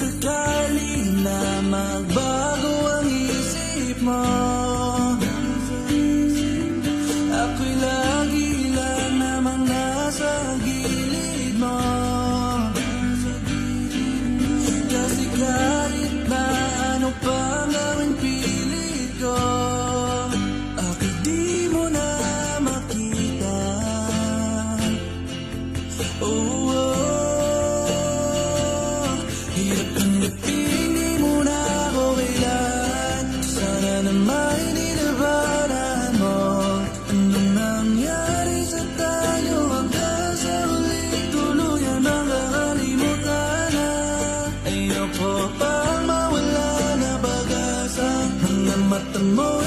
Sakaling na magbago ang isip mo, ako'y lagi lang namang nasa gilid mo. Kasi kahit na ano pang gawing pilit ko, ako'y di mo na makita. Hirap kang dating, di mo na ako kailan. Sana naman nilabanan mo. Anong nangyari sa tayo hanggang sa huli, tuluyan ang kakalimutan na. Ayoko pang mawala na pag-asa. Mga mata mo